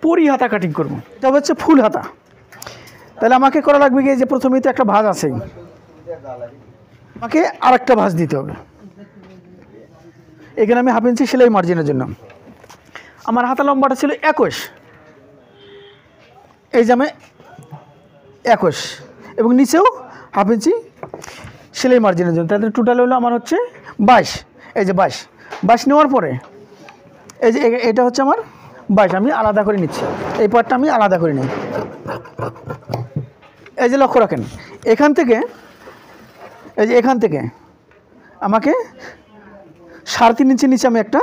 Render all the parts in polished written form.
পরি হাতা কাটিং করব। এটা হচ্ছে ফুল হাতা। তাহলে আমাকে করা লাগবে কি, যে প্রথমেই তো একটা ভাঁজ আছেই, আমাকে আর একটা ভাঁজ দিতে হবে। এখানে আমি 1/2 ইঞ্চি সেলাই মার্জিনের জন্য, আমার হাতা লম্বাটা ছিল 21, এই যে আমি 21 এবং নিচেও 1/2 ইঞ্চি সেলাই মার্জিনের জন্য, তাহলে টোটাল হলো আমার হচ্ছে 22। এই যে 22 নেওয়ার পরে এই যে এটা হচ্ছে আমার 22, আমি আলাদা করে নিচ্ছি, এই পার্টটা আমি আলাদা করে নিই। এই যে লক্ষ্য রাখেন, এখান থেকে এই যে এখান থেকে আমাকে 3.5 ইঞ্চি নিচে আমি একটা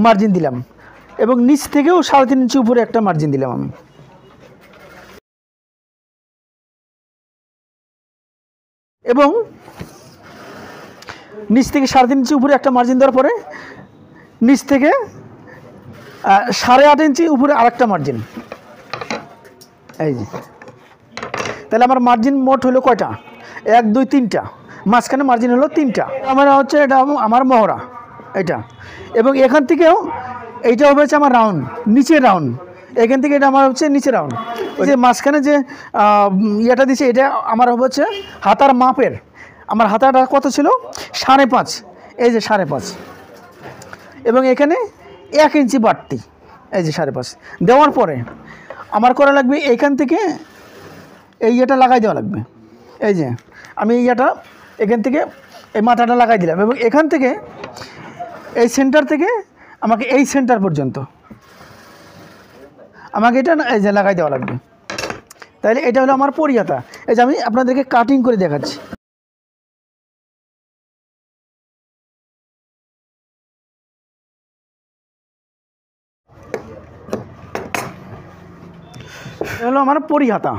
মার্জিন দিলাম এবং নিচ থেকেও 3.5 ইঞ্চি উপরে একটা মার্জিন দিলাম আমি। এবং নিচ থেকে 3.5 ইঞ্চি উপরে একটা মার্জিন দেওয়ার পরে নিচ থেকে 8.5 ইঞ্চি উপরে আরেকটা মার্জিন। এই যে তাহলে আমার মার্জিন মোট হলো কয়টা, 1 2 3টা, মাঝখানে মার্জিন হলো 3টা। আমার হচ্ছে এটা আমার মহড়া এটা, এবং এখান থেকেও এইটা হবে হচ্ছে আমার রাউন্ড, নিচের রাউন্ড, এখান থেকে এটা আমার হচ্ছে নিচের রাউন্ড। ওই যে মাঝখানে যে ইয়েটা দিচ্ছে এটা আমার হচ্ছে হাতার মাপের, আমার হাতাটা কত ছিল 5.5, এই যে 5.5, এবং এখানে 1 ইঞ্চি বাড়তি, এই যে 5.5 দেওয়ার পরে আমার করা লাগবে এখান থেকে এই ইয়েটা লাগাই দেওয়া লাগবে। এই যে আমি এই ইয়েটা এখান থেকে এই মাথাটা লাগাই দিলাম এবং এখান থেকে এই সেন্টার থেকে আমাকে এই সেন্টার পর্যন্ত আমাকে এটা এই যে লাগাই দেওয়া লাগবে। তাহলে এটা হলো আমার পরি হাতা। এই যে আমি আপনাদেরকে কাটিং করে দেখাচ্ছি। এটা হলো আমার পরি হাতা।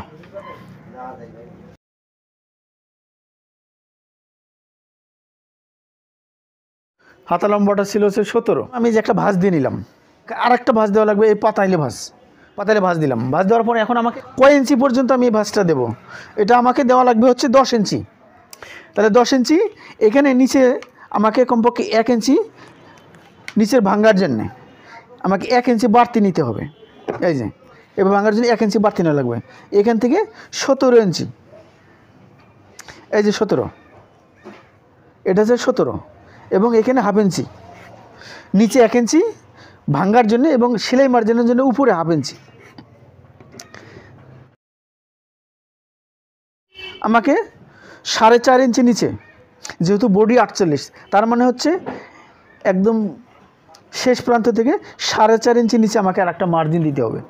হাতা লম্বাটা ছিল হচ্ছে 17, আমি যে একটা ভাঁজ দিয়ে নিলাম, আর একটা ভাঁজ দেওয়া লাগবে, এই পাতাইলে ভাঁজ দিলাম। ভাঁজ দেওয়ার পরে এখন আমাকে কয় ইঞ্চি পর্যন্ত আমি এই ভাঁজটা দেবো, এটা আমাকে দেওয়া লাগবে হচ্ছে 10 ইঞ্চি। তাহলে 10 ইঞ্চি এখানে নিচে আমাকে কমপক্ষে 1 ইঞ্চি নিচের ভাঙার জন্যে আমাকে 1 ইঞ্চি বাড়তি নিতে হবে। এই যে এবার ভাঙার জন্য 1 ইঞ্চি বাড়তি নেওয়া লাগবে। এখান থেকে 17 ইঞ্চি, এই যে 17, এটা হচ্ছে 17, এবং এখানে 1/2 ইঞ্চি নিচে 1 ইঞ্চি ভাঙার জন্য এবং সেলাই মার্জিনের জন্য উপরে 1/2 ইঞ্চি। আমাকে 4.5 ইঞ্চি নিচে, যেহেতু বডি 48, তার মানে হচ্ছে একদম শেষ প্রান্ত থেকে 4.5 ইঞ্চি নিচে আমাকে আর একটা মার্জিন দিতে হবে।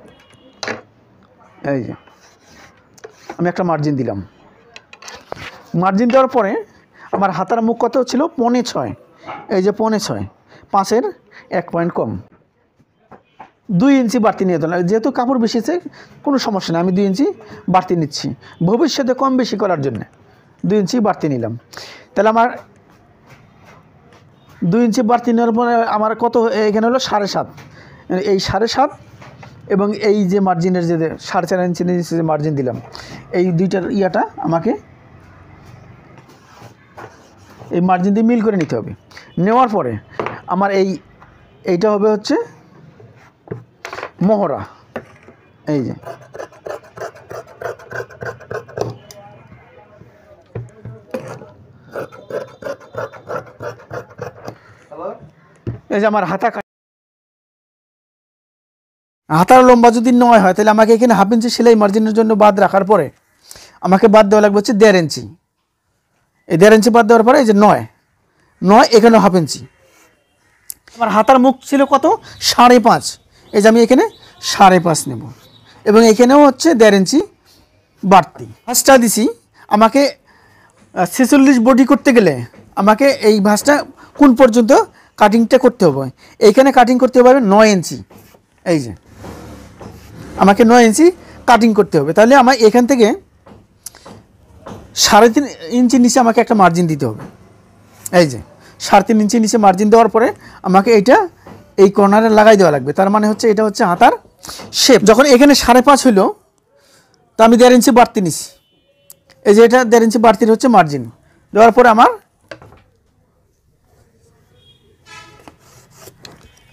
এই যে আমি একটা মার্জিন দিলাম। মার্জিন দেওয়ার পরে আমার হাতার মুখ কত ছিল 5.5, এই যে 5.5, 5-এর 1 পয়েন্ট কম, 2 ইঞ্চি বাড়তি নিয়ে দিলাম। যেহেতু কাপড় বেশিছে কোনো সমস্যা নেই, আমি 2 ইঞ্চি বাড়তি নিচ্ছি ভবিষ্যতে কম বেশি করার জন্য, 2 ইঞ্চি বাড়তি নিলাম। তাহলে আমার 2 ইঞ্চি বাড়তি নেওয়ার পরে আমার কত এখানে হলো 7.5, এই 7.5 এবং এই যে মার্জিনের যে 4.5 ইঞ্চি নিচে যে মার্জিন দিলাম, এই দুইটার ইয়াটা আমাকে এই মার্জিন দিয়ে মিল করে নিতে হবে। নেওয়ার পরে আমার এইটা হবে হচ্ছে মহড়া। এই যে এই যে আমার হাতার লম্বা যদি 9 হয়, তাহলে আমাকে এখানে 1/2 ইঞ্চি সেলাই মার্জিনের জন্য বাদ রাখার পরে আমাকে বাদ দেওয়া লাগবে হচ্ছে 1.5 ইঞ্চি। এই 1.5 ইঞ্চি বাদ দেওয়ার পরে এই যে 9 এখানে 1/2 ইঞ্চি। আমার হাতার মুখ ছিল কত 5.5, এই যে আমি এখানে 5.5 নেব এবং এখানেও হচ্ছে 1.5 ইঞ্চি বাড়তি। ভাঁজটা দিছি, আমাকে 46 বডি করতে গেলে আমাকে এই ভাঁজটা কোন পর্যন্ত কাটিংটা করতে হবে, এইখানে কাটিং করতে হবে 9 ইঞ্চি। এই যে আমাকে 9 ইঞ্চি কাটিং করতে হবে। তাহলে আমার এখান থেকে 3.5 ইঞ্চি নিচে আমাকে একটা মার্জিন দিতে হবে। এই যে 3.5 ইঞ্চি নিচে মার্জিন দেওয়ার পরে আমাকে এইটা এই কর্নারে লাগাই দেওয়া লাগবে। তার মানে হচ্ছে এটা হচ্ছে হাতার শেপ। যখন এখানে 5.5 হলো, তো আমি 1.5 ইঞ্চি বাড়তি নিছি, এই যে এটা 1.5 ইঞ্চি বাড়তির হচ্ছে মার্জিন দেওয়ার পরে আমার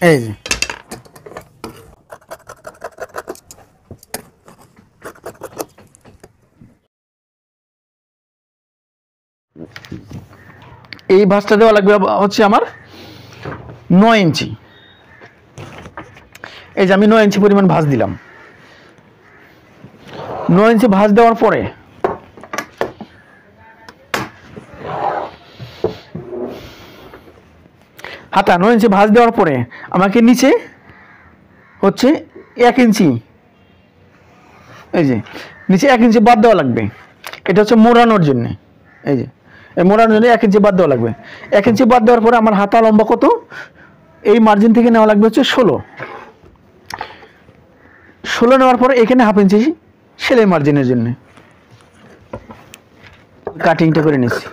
এই যে এই ভাঁজটা দেওয়া লাগবে হচ্ছে আমার 9 ইঞ্চি। এই যে আমি 9 ইঞ্চি পরিমাণ ভাঁজ দিলাম। 9 ইঞ্চি ভাঁজ দেওয়ার পরে হাতা 9 ইঞ্চি ভাঁজ দেওয়ার পরে আমাকে নিচে হচ্ছে 1 ইঞ্চি, এই যে নিচে 1 ইঞ্চি বাদ দেওয়া লাগবে। এটা হচ্ছে মোড়ানোর জন্য। এই যে এই মোড়ানোর জন্য 1 ইঞ্চি বাদ দেওয়া লাগবে। 1 ইঞ্চি বাদ দেওয়ার পরে আমার হাতা লম্বা কত, এই মার্জিন থেকে নেওয়া লাগবে হচ্ছে 16 নেওয়ার পরে এখানে হাফ ইঞ্চি সেলাই মার্জিনের জন্য কাটিংটা করে নিচ্ছি।